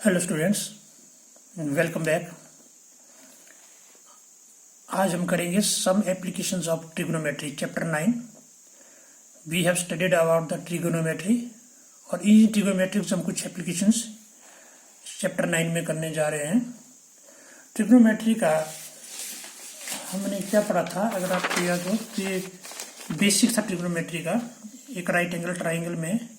Hello students, welcome back. आज हम करेंगे some applications of trigonometry chapter 9। We have studied about the trigonometry और in trigonometry से हम कुछ एप्लीकेशंस चैप्टर 9 में करने जा रहे हैं। ट्रिग्नोमेट्री का हमने क्या पढ़ा था, अगर आपको याद हो, ये बेसिक था ट्रिग्नोमेट्री का। एक राइट एंगल ट्राइंगल में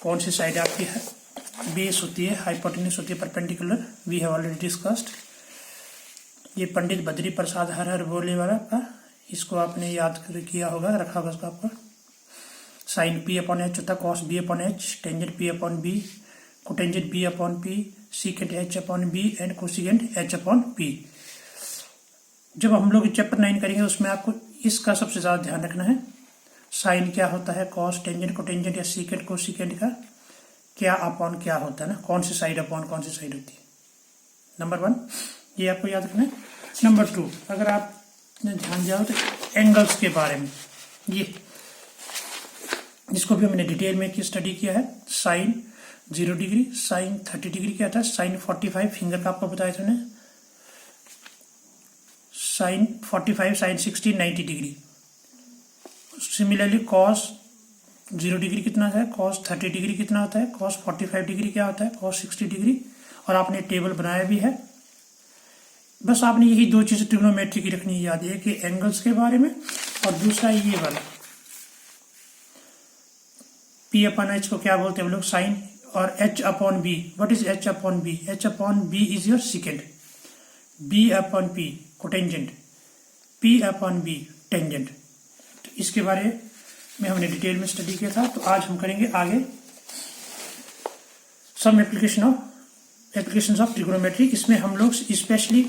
कौन सी साइड आपकी है, बेस होती है, हाइपोटेन्यूज होती है, perpendicular. We have already discussed. ये पंडित बद्री प्रसाद हर हर बोले वाला का, इसको आपने याद किया होगा, रखा होगा उसका आपका। साइन पी अपॉन एच होता है, cos B upon H, tangent P upon B, cotangent B upon P, secant H upon B and cosecant H upon P. जब हम लोग चैप्टर 9 करेंगे उसमें आपको इसका सबसे ज़्यादा ध्यान रखना है। साइन क्या होता है, कॉस, टेंजेंट, कोटेंजेंट या सीकेंट कोसिकेंट का क्या अपॉन क्या होता है ना, कौन सी साइड अपॉन कौन सी साइड होती है। नंबर 1 ये आपको याद रखना है। नंबर 2 अगर आप ध्यान जाओ तो एंगल्स के बारे में, ये जिसको भी हमने डिटेल में स्टडी किया है। साइन 0 डिग्री, साइन 30 डिग्री क्या था, साइन 45 फिंगर का आपको बताया था मैंने, sine 45, sine 60, 90 degree. Similarly cos 0 degree कितना है, कॉस 30 डिग्री कितना होता है, कॉस 45 डिग्री क्या होता है, कॉस 60 डिग्री। और आपने टेबल बनाया भी है। बस आपने यही दो चीजें ट्रिग्नोमेट्री की रखनी याद है कि एंगल्स के बारे में, और दूसरा ये वाला पी अपॉन एच को क्या बोलते हैं हम लोग, साइन, और H upon B. What is H upon B? H upon B is your secant, B upon P cotangent, P upon B tangent. तो इसके बारे में हमने डिटेल में स्टडी किया था। तो आज हम करेंगे आगे सम एप्लीकेशंस ऑफ ट्रिग्नोमेट्री। इसमें हम लोग specially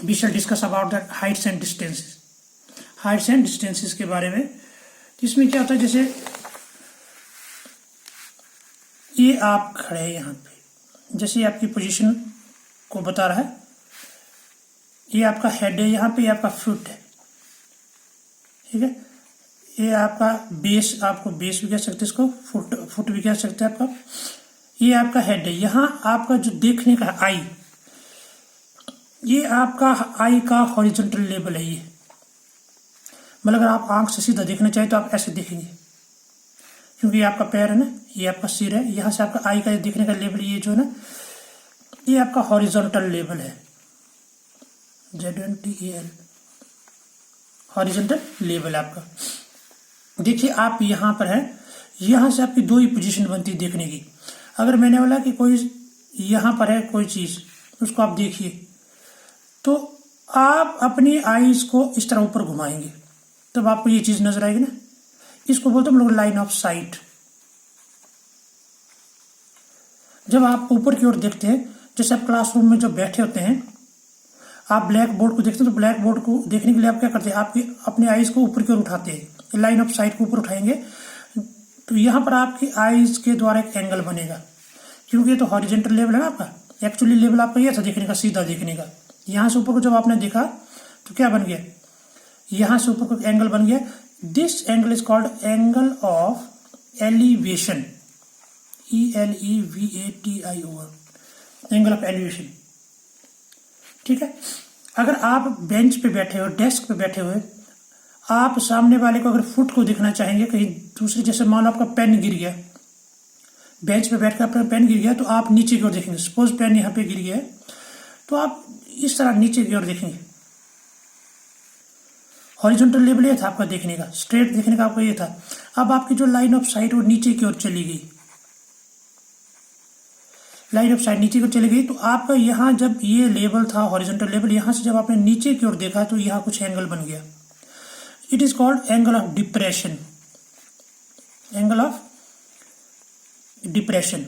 we shall discuss about the heights and distances के बारे में। तो इसमें क्या होता है, जैसे ये आप खड़े हैं यहाँ पे, जैसे आपकी पोजीशन को बता रहा है, ये आपका हेड है यहाँ पे, ये आपका फुट है, ठीक है। ये आपका बेस, आपको बेस भी कह सकते हैं, इसको फुट भी कह सकते हैं आपका। ये आपका हेड है, यहाँ आपका जो देखने का आई, ये आपका आई का हॉरिजॉन्टल लेवल है। ये मतलब अगर आप आंख से सीधा देखना चाहें तो आप ऐसे देखेंगे, क्योंकि ये आपका पैर है ना, ये आपका सिर है, यहाँ से आपका आई का देखने का लेवल, ये जो है ना, ये आपका हॉरिजॉन्टल लेवल है, ZNTAL, हॉरिजॉन्टल लेवल आपका। देखिए आप यहाँ पर है, यहाँ से आपकी दो ही पोजीशन बनती है देखने की। अगर मैंने बोला कि कोई यहाँ पर है कोई चीज, उसको आप देखिए, तो आप अपनी आईज को इस तरह ऊपर घुमाएंगे तब आपको ये चीज नजर आएगी ना। इसको बोलते हैं हम लोग लाइन ऑफ साइट। जब आप ऊपर की ओर देखते हैं, जैसे आप क्लासरूम में जब बैठे होते हैं, आप ब्लैक बोर्ड को देखते हैं, तो ब्लैक बोर्ड को देखने के लिए आप क्या करते हैं, आपकी अपने आईज को ऊपर की ओर उठाते हैं, लाइन ऑफ साइट को ऊपर उठाएंगे, तो यहाँ पर आपकी आईज के द्वारा एक एंगल बनेगा, क्योंकि ये तो हॉरिजॉन्टल लेवल है ना आपका। एक्चुअली लेवल आपका ये था देखने का, सीधा देखने का। यहाँ से ऊपर को जब आपने देखा तो क्या बन गया, यहाँ से ऊपर को एंगल बन गया। This angle is called angle of elevation, ELEVATION, angle of elevation, ठीक है। अगर आप बेंच पे बैठे हो, डेस्क पे बैठे हुए, आप सामने वाले को अगर फुट को देखना चाहेंगे कहीं दूसरी, जैसे मान लो आपका पेन गिर गया, बेंच पे बैठकर आपका पेन गिर गया, तो आप नीचे की ओर देखेंगे। सपोज पेन यहाँ पे गिर गया है, तो आप इस तरह नीचे की ओर देखेंगे। हॉरिजॉन्टल लेवल ये था आपका देखने का, स्ट्रेट देखने का आपका ये था। अब आपकी जो लाइन ऑफ साइट वो नीचे की ओर चली गई, लाइन ऑफ साइट नीचे की ओर चली गई, तो आपका यहाँ जब ये लेवल था हॉरिजॉन्टल लेवल, यहाँ से जब आपने नीचे की ओर देखा तो यहाँ कुछ एंगल बन गया। It is called angle of depression, angle of depression.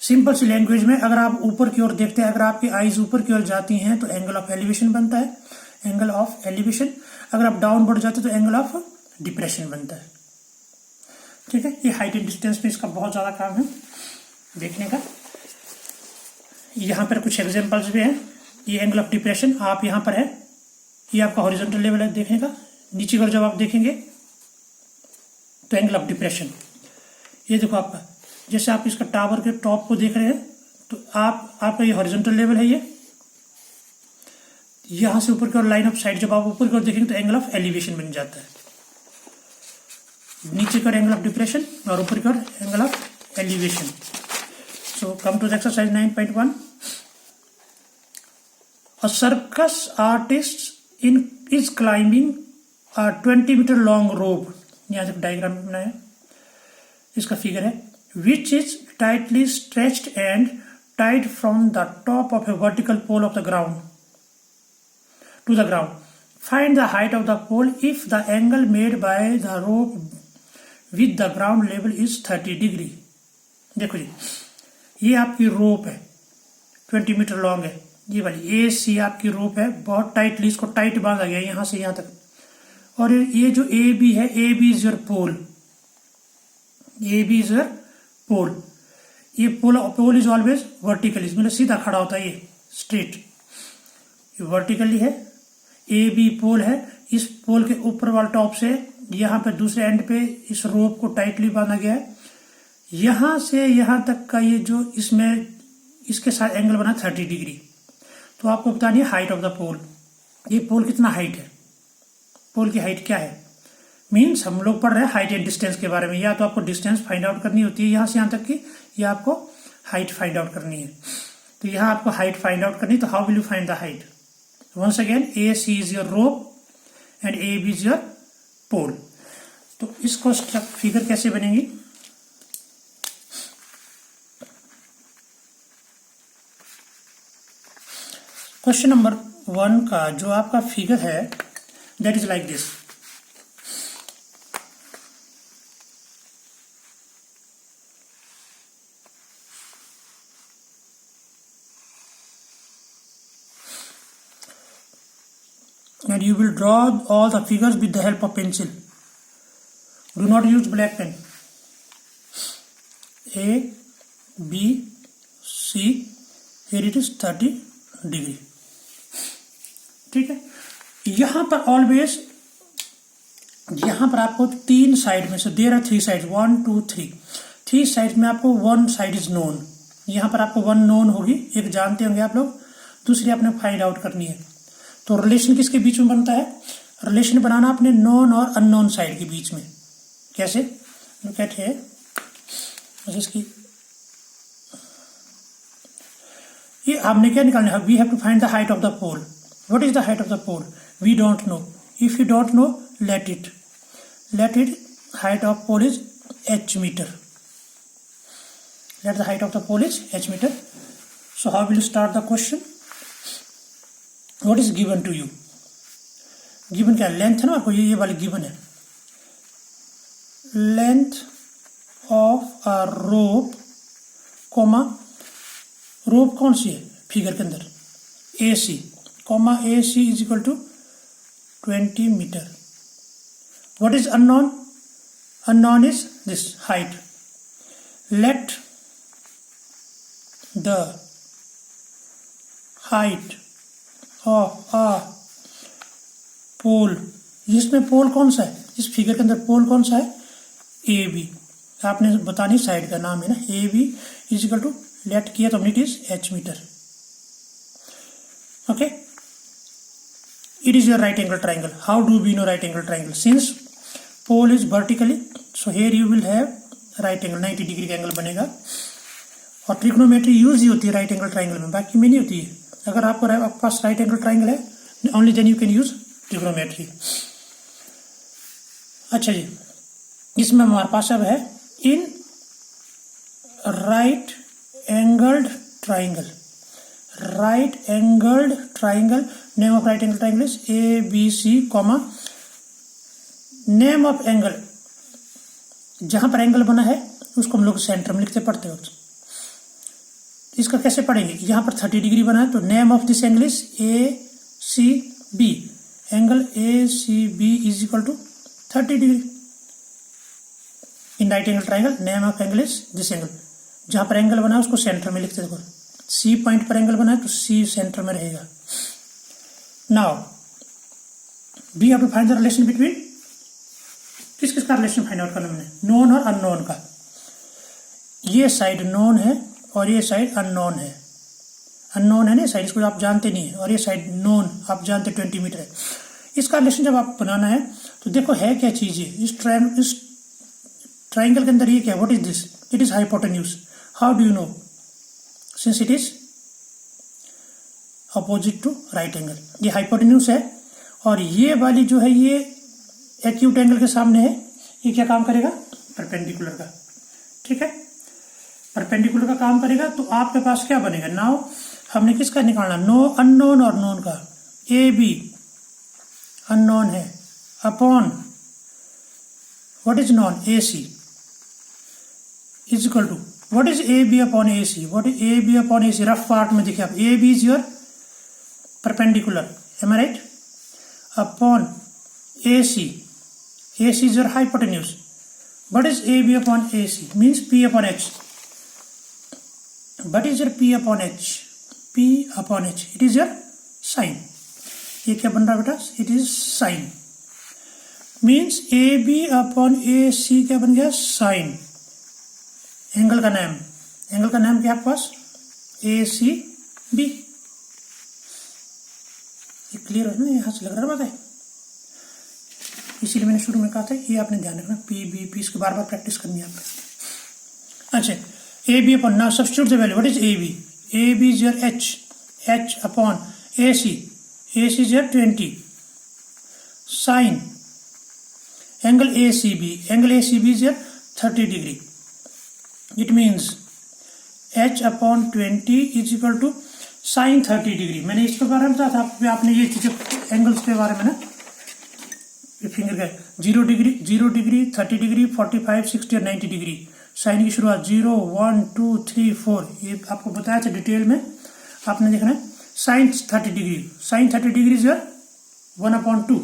Simple सी लैंग्वेज में अगर आप ऊपर की ओर देखते हैं, अगर आपकी आईज ऊपर की ओर जाती हैं तो एंगल ऑफ एलिवेशन बनता है, एंगल ऑफ एलिवेशन। अगर आप डाउनवर्ड जाते हैं तो एंगल ऑफ डिप्रेशन बनता है, ठीक है। ये हाइट एंड डिस्टेंस में इसका बहुत ज्यादा काम है देखने का। यहाँ पर कुछ एग्जांपल्स भी हैं। ये एंगल ऑफ डिप्रेशन आप यहाँ पर है, ये आपका हॉरिजॉन्टल लेवल है देखने का। नीचे की ओर जब आप देखेंगे तो एंगल ऑफ डिप्रेशन, ये देखो आपका जैसे आप इसका टावर के टॉप को देख रहे हैं तो आपका ये हॉरिजॉन्टल लेवल है, ये यहां से ऊपर की ओर लाइन ऑफ साइड जब आप ऊपर की ओर देखेंगे तो एंगल ऑफ एलिवेशन बन जाता है, नीचे की ओर एंगल ऑफ डिप्रेशन और ऊपर की ओर angle of elevation. So come to the exercise 9.1। A circus artist is climbing a 20 meter long rope। यहाँ से डायग्राम बनाया, इसका फिगर है, which is tightly stretched and tied from the top of a vertical pole of the ground to the ground. Find the height of the pole if the angle made by the rope with the ground level is 30 degree। देखो जी, ये आपकी रोप है, 20 metre long है, ये वाली ए सी आपकी रोप है, बहुत टाइटली इसको टाइट बांधा गया यहाँ से यहाँ तक। और ये जो ए बी है, A B is your pole, A B is your pole. ये पोल इज ऑलवेज वर्टिकली, मतलब सीधा खड़ा होता है, ये स्ट्रेट, ये वर्टिकली है। ए बी पोल है, इस पोल के ऊपर वाले टॉप से यहाँ पे दूसरे एंड पे इस रोप को टाइटली बांधा गया है। यहां से यहां तक का ये जो इसमें इसके साथ एंगल बना 30 डिग्री। तो आपको बतानी है हाइट ऑफ द पोल, ये पोल कितना हाइट है, पोल की हाइट क्या है। मीन्स हम लोग पढ़ रहे हैं हाइट एंड डिस्टेंस के बारे में, या तो आपको डिस्टेंस फाइंड आउट करनी होती है यहाँ से यहाँ तक की, या आपको हाइट फाइंड आउट करनी है। तो यहाँ आपको हाइट फाइंड आउट करनी, तो how will you find the height. Once again, A C is your rope and A B is your pole. तो इसको फिगर कैसे बनेगी, क्वेश्चन नंबर 1 का जो आपका फिगर है that is like this. And you will draw all the figures with the help of pencil. Do not use black pen. A, B, C, here it is 30 degree। ठीक है, यहां पर always, यहां पर आपको 3 साइड में से देयर आर 3 साइड, 1 2 3 साइड में आपको 1 साइड इज नोन। यहां पर आपको 1 नोन होगी, एक जानते होंगे आप लोग, दूसरी आपने फाइंड आउट करनी है। तो रिलेशन किसके बीच में बनता है, रिलेशन बनाना अपने नोन और अननोन साइड के बीच में। कैसे, लुक एट हियर, इसकी ये हमने क्या निकालना है, we have to find the height of the pole. What is the height of the pole, we don't know. If you don't know, let it height of pole is h metre, let the height of the pole is h metre. So how will you start the question, what is given to you, given क्या, length है ना आपको, ये वाली given है, length of a rope, comma rope कौन सी है फिगर के अंदर, A C, comma A C is equal to 20 metre. What is unknown, unknown is this height. Let the height of a pole, जिसमें पोल कौन सा है, इस फिगर के अंदर पोल कौन सा है, ए बी। आपने बतानी साइड का नाम है ना, A B is equal to, let किया तो it is h metre. Okay, it is your right angle triangle. How do we know right angle triangle, since pole is vertically, so here you will have right angle, 90 degree का angle बनेगा। और trigonometry use ही होती है right angle triangle में, बाकी में नहीं होती है। अगर आपको आपके पास राइट एंगल ट्राइंगल है, only then you can use trigonometry. अच्छा जी, इसमें हमारे पास अब है in right angled triangle, right angled triangle, name of right angle triangle is A B C, comma name of angle, जहां पर एंगल बना है उसको हम लोग सेंटर में लिखते पढ़ते हो। इसका कैसे पढ़ेंगे, यहां पर 30 डिग्री बना है तो name of this angle is A C B, angle A C B is equal to 30 degree. In right angle triangle name of angle is this angle, जहां पर एंगल बना है उसको सेंटर में लिखते देखो, सी पॉइंट पर एंगल बना है तो सी सेंटर में रहेगा। Now we have to find the relation between, किस किस का रिलेशन फाइंड आउट करना हमने, नोन और अननोन का। ये साइड नोन है और ये साइड अननोन है। अननोन है ना साइड, इसको आप जानते नहीं है, और ये साइड नोन आप जानते 20 मीटर है। इसका रिलेशन जब आप बनाना है तो देखो है क्या चीज है इस ट्राइंगल के अंदर, ये क्या, what is this, it is hypotenuse. How do you know, since it is opposite to right angle, ये हाइपोटेन्यूज है, और ये वाली जो है ये एक्यूट एंगल के सामने है, ये क्या काम करेगा, परपेंडिकुलर का। ठीक है, परपेंडिकुलर का काम करेगा, तो आपके पास क्या बनेगा नाउ, हमने किसका निकालना, नो अननोन और नोन का, ए बी अननोन है upon what is known, A C is equal to what is A B upon A C, what is A B upon A C, rough part में देखिए आप, A B is your perpendicular, am I right, upon A C is your hypotenuse. What is AB upon AC? Means P upon H. What is your P upon H? P upon H. It is your sine. ये क्या बन रहा है बेटा? It is sine. Means AB upon AC क्या बन गया? Sine. Angle का नाम, एंगल का नाम क्या आपके पास? ACB. ये क्लियर है ना? यहाँ से लग रहा है बात है, इसीलिए मैंने शुरू में कहा था ये आपने ध्यान रखना, पी बी पी, इसको बार बार प्रैक्टिस करनी है आपको। अच्छा, A B upon, now substitute the value, what is A B, A B is your H, H upon A C is your 20 sine angle A C B is your 30 degree. It means H upon 20 is equal to sine 30 degree. मैंने इसके बारे में बताया था, आपने ये चीजें angles के बारे में ना, फिंगर का 0 डिग्री 30 डिग्री 45 60 और 90 डिग्री, साइन की शुरुआत 0 1 2 3 4, ये आपको बताया था डिटेल में, आपने देखना है। Sine 30 degree is your 1/2,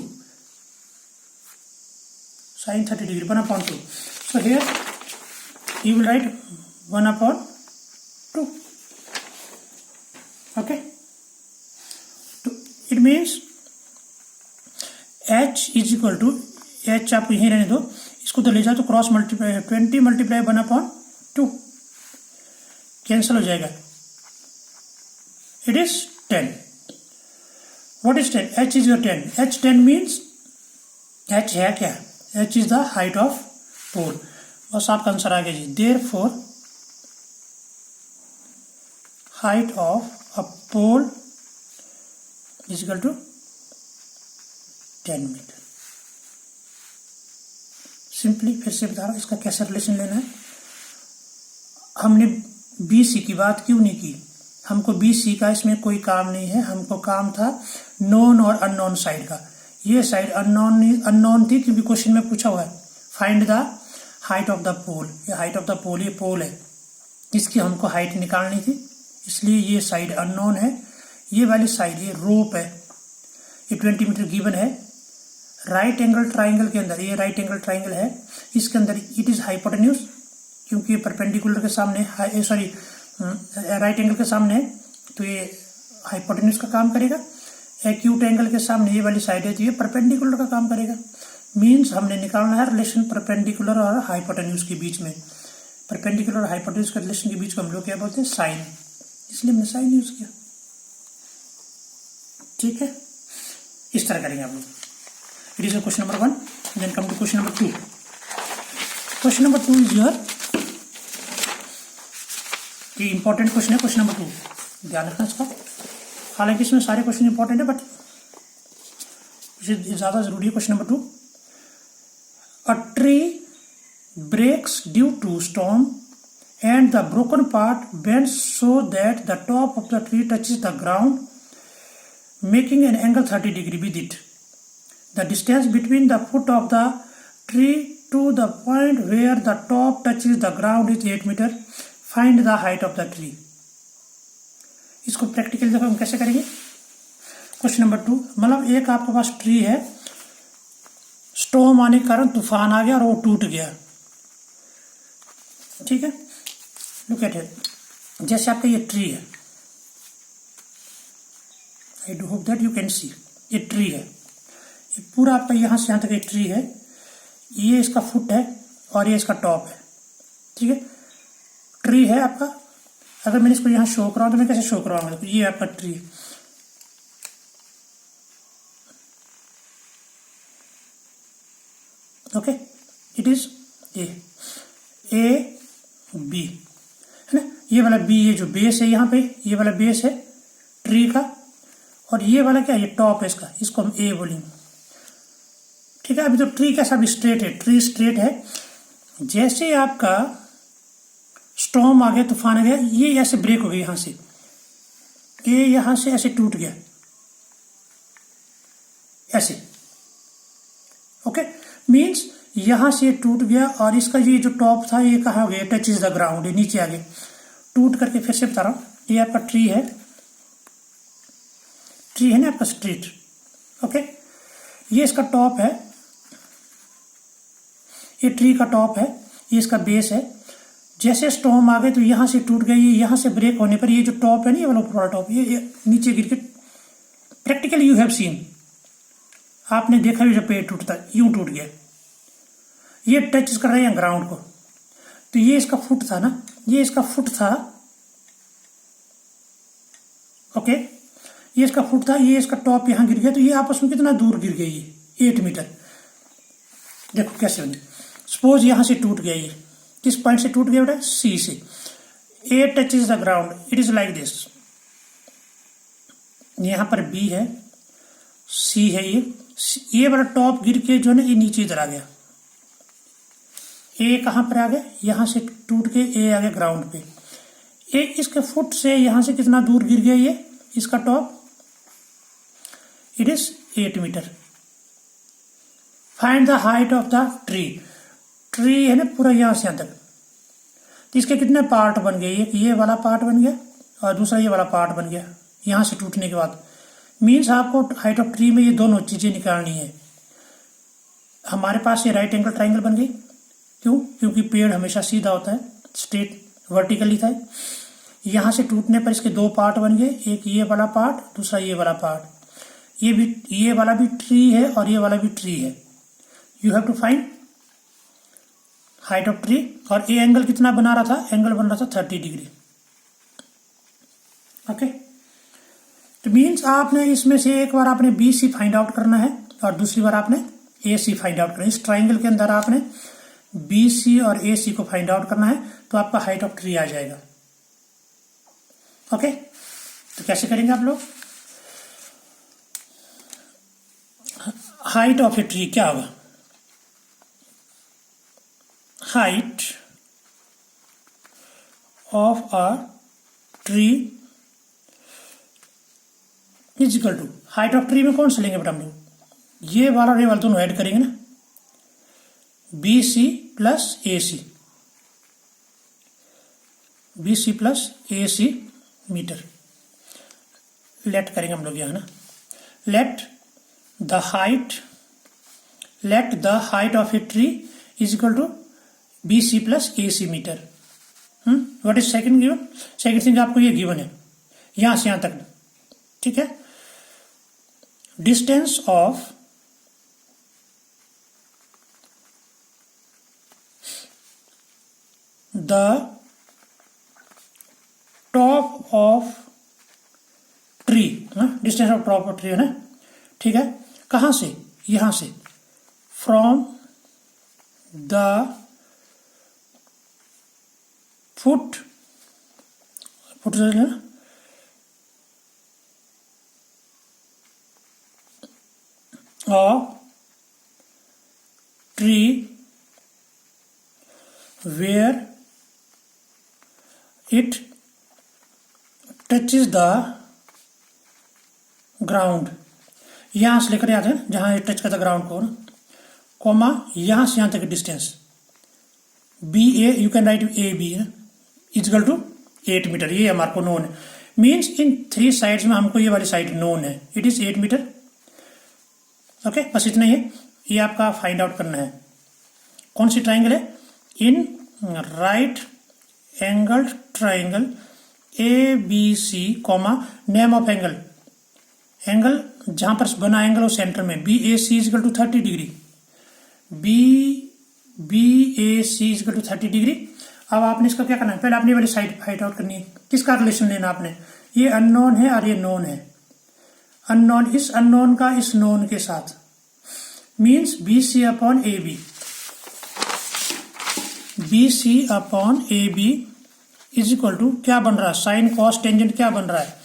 sine 30 degree 1/2, so here you will write 1/2, okay. तो it means H is equal to, H आपको यहीं रहने दो, इसको तो ले जाओ तो क्रॉस मल्टीप्लाई 20 मल्टीप्लाई 1/2 कैंसिल हो जाएगा, it is 10। What is 10? H is your 10, H 10 means H है क्या, H is the height of pole, बस आपका आंसर आ गया जी। Therefore height of a pole is equal to 10 metre. Simply फिर से बता रहा हूं इसका कैसे रिलेशन लेना है। हमने BC की बात क्यों नहीं की, हमको BC का इसमें कोई काम नहीं है, हमको काम था नोन और अननोन साइड का। ये साइड अननोन थी क्योंकि क्वेश्चन में पूछा हुआ है find the height of the pole, ये हाइट ऑफ द पोल, ये पोल है, इसकी हमको हाइट निकालनी थी, इसलिए ये साइड अननोन है। ये वाली साइड ये रोप है, ये 20 मीटर गिवन है। राइट एंगल ट्राइंगल के अंदर, ये राइट एंगल ट्राइंगल है, इसके अंदर इट इज हाइपोटेन्यूज क्योंकि ये परपेंडिकुलर के सामने, सॉरी राइट एंगल के सामने है, तो ये हाइपोटेन्यूज का काम करेगा। एक्यूट एंगल के सामने ये वाली साइड है तो ये परपेंडिकुलर का काम करेगा। मीन्स हमने निकालना है रिलेशन परपेंडिकुलर और हाइपोटेन्यूज के बीच में। परपेंडिकुलर और हाइपोटेन्यूज के रिलेशन के बीच को हम लोग क्या बोलते हैं, साइन, इसलिए हमने साइन यूज किया। ठीक है, इस तरह करेंगे आप लोग। It is a question number 1. Then come to question number 2. Question number 2 is your, ये important question है question number 2, ध्यान रखना इसका। हालांकि इसमें सारे क्वेश्चन इंपॉर्टेंट है बट ज्यादा जरूरी है question number 2। A tree breaks due to storm and the broken part bends so that the top of the tree touches the ground, making an angle 30 degree with it. The distance between the foot of the tree to the point where the top touches the ground is 8 meter. Find the height of the tree. इसको practical देखो हम कैसे करेंगे। Question number 2, मतलब एक आपके पास tree है, storm आने के कारण तूफान आ गया और वो टूट गया। ठीक है, लुक एट इट, जैसे आपका ये ट्री है, I do hope that you can see, ये ट्री है, ये पूरा आपका यहाँ से यहाँ तक एक ट्री है, ये इसका फुट है और ये इसका टॉप है। ठीक है, ट्री है आपका। अगर मैंने इसको यहाँ शो कराऊँ तो मैं कैसे शो कराऊंगा? तो ये आपका ट्री है। Okay, it is A B है ना। ये वाला बी, ये जो बेस है यहाँ पे, ये वाला बेस है ट्री का, और ये वाला क्या है? ये टॉप है इसका, इसको हम ए बोलेंगे। ठीक है, अभी तो ट्री कैसा भी स्ट्रेट है, ट्री स्ट्रेट है। जैसे आपका स्टॉर्म आ गया, तूफान आ गया, ये ऐसे ब्रेक हो गया यहां से, ये यहां से ऐसे टूट गया ऐसे। ओके, मीन्स यहां से टूट गया, और इसका ये जो टॉप था ये कहाँ हो गया? टच इज द ग्राउंड, ये नीचे आ गया टूट करके। फिर से बता रहा हूं, ये आपका ट्री है, ट्री है ना आपका स्ट्रेट। ओके, ये इसका टॉप है, ये ट्री का टॉप है, ये इसका बेस है। जैसे स्टॉर्म आ गए तो यहां से टूट गई, यहां से ब्रेक होने पर ये जो टॉप है ना, ये वाला ऊपर वाला टॉप, ये नीचे गिर के, प्रैक्टिकली यू हैव सीन, आपने देखा भी, जो पेड़ टूटता यूं टूट गया, ये टच कर रहे हैं ग्राउंड को। तो ये इसका फुट था ना, ये इसका फुट था। ओके, ये इसका फुट था, ये इसका टॉप यहां गिर गया, तो ये आपस में कितना दूर गिर गई? ये 8 मीटर। देखो कैसे बने। सपोज यहां से टूट गया, ये किस पॉइंट से टूट गया बेटा? सी से। A touches the ground, it is like this. यहां पर बी है, सी है, ये वाला टॉप गिर के जो है ना, ये नीचे इधर आ गया। ए कहां पर आ गया? यहां से टूट के ए आ गया ग्राउंड पे। ए इसके फुट से यहां से कितना दूर गिर गया? ये इसका top, it is 8 metre. Find the height of the tree. Tree है ना पूरा यहां से यहां तक, तो इसके कितने पार्ट बन गए? एक ये वाला पार्ट बन गया, और दूसरा ये वाला पार्ट बन गया यहां से टूटने के बाद। मीन्स आपको हाइट ऑफ ट्री में ये दोनों चीजें निकालनी है। हमारे पास ये राइट एंगल ट्राइंगल बन गई। क्यों? क्योंकि पेड़ हमेशा सीधा होता है, स्ट्रेट वर्टिकली था। यहां से टूटने पर इसके 2 पार्ट बन गए, एक ये वाला पार्ट, दूसरा ये वाला पार्ट। ये वाला भी ट्री है और ये वाला भी ट्री है। You have to find height of tree. और ये एंगल कितना बना रहा था? एंगल बन रहा था 30 डिग्री। ओके, तो मीन्स आपने इसमें से एक बार आपने बी सी फाइंड आउट करना है, और दूसरी बार आपने ए सी फाइंड आउट करना है। इस ट्राइंगल के अंदर आपने बी सी और ए सी को फाइंड आउट करना है, तो आपका हाइट ऑफ ट्री आ जाएगा। ओके, तो कैसे करेंगे आप लोग? हाइट ऑफ ए ट्री क्या होगा? Height of a tree is equal to, height of tree में कौन सा लेंगे बेटा हम लोग? ये वाला और ये वाला दोनों ऐड करेंगे ना, B C plus A C, B C plus A C metre. Let करेंगे हम लोग यहाँ ना, let the height of a tree is equal to B C plus A C metre. What is second given? Second thing आपको ये given है यहां से यहां तक, ठीक है। Distance of the top of tree, distance of top of tree है ना, ठीक है। कहां से? यहां से, फ्रॉम द फुट ना, of tree where it touches the ground. यहां से लेकर आते हैं जहां ये टच करता ग्राउंड को ना, कॉमा यहां से यहां तक distance B A, you can write A B is equal to 8 metre. ये हमारे को नोन है। मीन्स इन 3 साइड्स में हमको ये वाली साइड नोन है, इट इज 8 मीटर। ओके, बस इतना ही है, ये आपका फाइंड आउट करना है। कौन सी ट्राइंगल है? In right angle triangle A B C comma name of angle, angle जहां पर बना एंगल हो सेंटर में, B A C is equal to 30 degree, B A C is equal to 30 degree. अब आपने इसका क्या करना है, पहले अपनी वाली साइड फाइंड आउट करनी है। किसका रिलेशन लेना आपने, ये अननोन है और ये नोन है। अननोन, इस अननोन का इस नोन के साथ, means B C upon A B, B C upon A B is equal to क्या बन रहा है, साइन कॉस टेंजेंट क्या बन रहा है,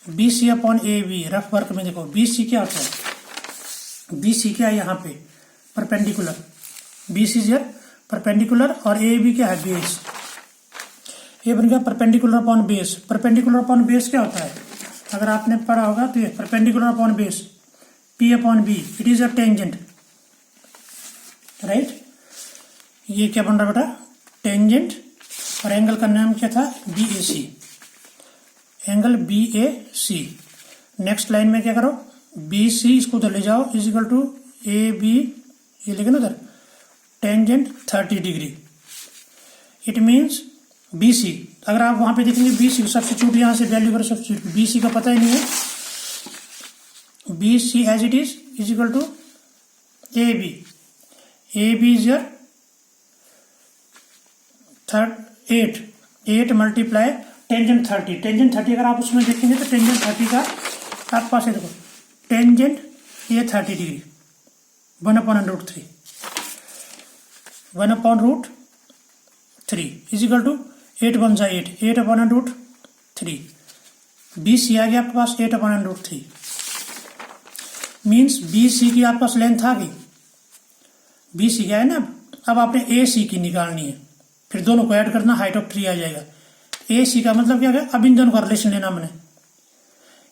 B C upon A B. Rough work में देखो बी सी क्या होता है, बी सी क्या है यहाँ पे perpendicular, B C is perpendicular और ए बी क्या है बेस। ये बन गया perpendicular upon base. Perpendicular upon base क्या होता है, अगर आपने पढ़ा होगा तो ये perpendicular upon base P upon B, it is a tangent, right. ये क्या बन रहा है बेटा, टेंजेंट, और एंगल का नाम क्या था, B A C, angle B A C. Next line में क्या करो, बी सी इसको उधर ले जाओ, is equal to A B, ये लिखे ना उधर, tangent 30 degree. It means B C, अगर आप वहां पे देखेंगे बी सी सब्स्टिट्यूट, यहाँ से वैल्यू करो सब्स्टिट्यूट, बी सी का पता ही नहीं है, B C as it is equal to A B, A B is your 8 multiply tangent 30, tangent 30 अगर आप उसमें देखेंगे तो टेंजेंट 30 का आपके पास है, देखो टेंजेंट ये 30 degree, 1/√3, 1/√3 is equal to 8 × 8, 8/√3, B C आ गया आपके पास 8/√3, मीन्स बी सी की आपके पास लेंथ आ गई, बी सी क्या है ना। अब आपने ए सी की निकालनी है, फिर दोनों को ऐड करना, हाइट ऑफ ट्री आ जाएगा। ए सी का मतलब क्या है, अब इन दोनों का रिलेशन लेना मैंने।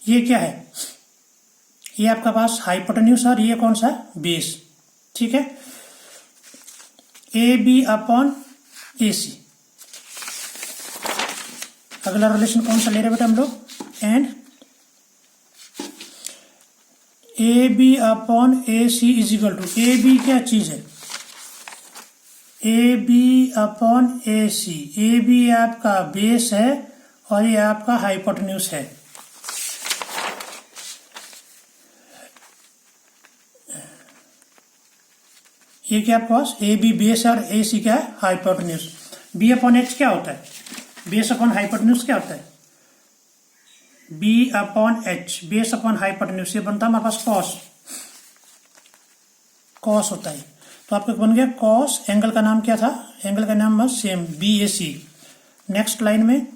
ये क्या है, ये आपका पास हाइपोटेन्यूज और ये कौन सा है, बेस, ठीक है। ए बी अपॉन ए सी, अगला रिलेशन कौन सा ले रहे बेटा हम लोग, and A B upon A C is equal to, A B क्या चीज है, A B upon A C, A B आपका बेस है और ये आपका हाइपोटेन्यूज है। ये क्या आपके पास ए बी बेस है और ए सी क्या है, हाइपोटेन्यूज। बी अपॉन एच क्या होता है, बेस अपॉन हाइपोटेन्यूज क्या होता है, B upon H, base upon hypotenuse, ये बनता है हमारे पास कॉस, कॉस होता है। तो आपका बन गया कॉस, एंगल का नाम क्या था, एंगल का नाम बस same B A C. Next line में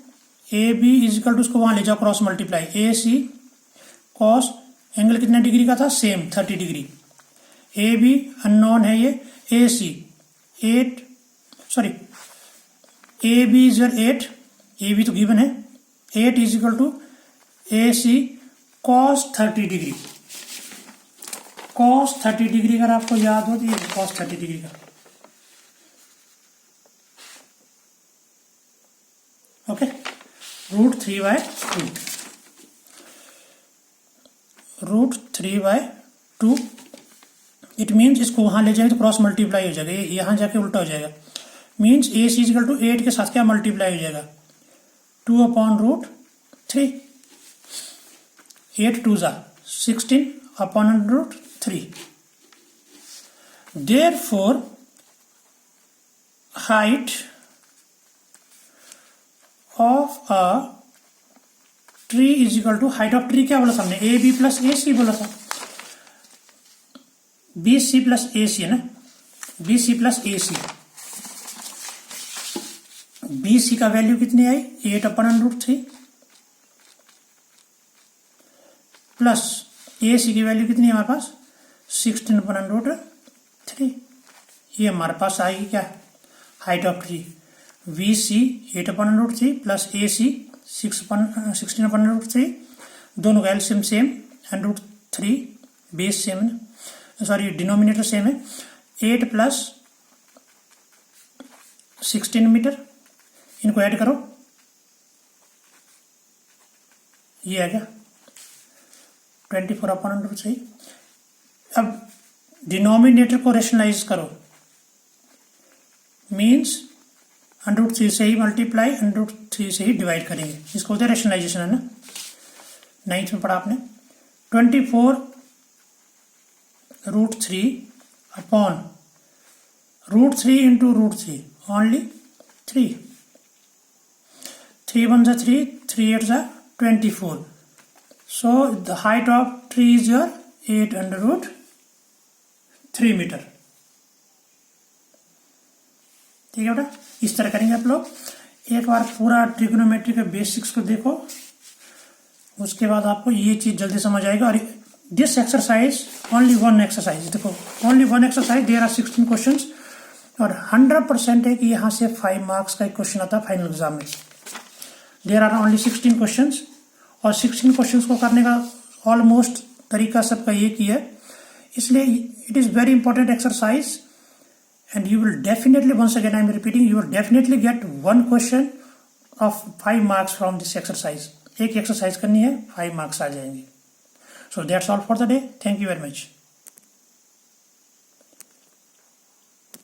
A B is equal to, उसको वहां ले जाओ cross multiply, A C cos, angle कितने डिग्री का था, same 30 degree. A B unknown है, ये A C 8, sorry A B is 8, A B तो गिवन है, 8 is equal to A C cos 30 degree, cos 30 degree अगर आपको याद हो तो ये कॉस 30 डिग्री का, ओके, √3/2, √3/2। इट मीन्स इसको वहां ले जाएंगे तो क्रॉस मल्टीप्लाई हो जाएगा, यहां जाके उल्टा हो जाएगा, means A C equal to 8 के साथ क्या मल्टीप्लाई हो जाएगा, 2/√3, 8 2 16/√3। Therefore, height of a tree is equal to, height of tree क्या बोला था हमने, ए बी प्लस ए सी बोला था, बी सी प्लस ए सी है ना, B C plus A C, B सी का वैल्यू कितनी आई, 8/√3 प्लस ए सी की वैल्यू कितनी है हमारे पास, 16/√3। ये हमारे पास आएगी क्या, height of tree, B C 8/√3 plus A C 16/√3, दोनों का LCM same, √3, base same, sorry denominator same है, 8 प्लस 16 मीटर, इनको ऐड करो, ये आ गया 24/√3। अब डिनोमिनेटर को रेशनलाइज करो, मीन्स √3 से ही मल्टीप्लाई, √3 से ही डिवाइड करेंगे, इसको होता है रेशनलाइजेशन, है ना, 9th में पढ़ा आपने। 24√3 upon √3 into √3 only 3. 3 1 is 3, 3 8 is 24. So the height of tree is your 8 under root 3 metre. ठीक है बेटा, इस तरह करेंगे आप लोग. एक बार पूरा ट्रिग्नोमेट्री के बेसिक्स को देखो, उसके बाद आपको ये चीज जल्दी समझ आएगा. और this exercise only one exercise, देखो only one exercise, there are 16 questions और 100% है कि यहाँ से 5 मार्क्स का एक क्वेश्चन आता है फाइनल एग्जाम में. देयर आर ओनली 16 क्वेश्चंस और 16 क्वेश्चंस को करने का ऑलमोस्ट तरीका सबका एक ही है. इसलिए it is very important exercise and you will definitely, once again I am repeating, you will definitely get one question of 5 marks from this exercise. एक एक्सरसाइज करनी है, 5 मार्क्स आ जाएंगे. So that's all for the day. Thank you very much.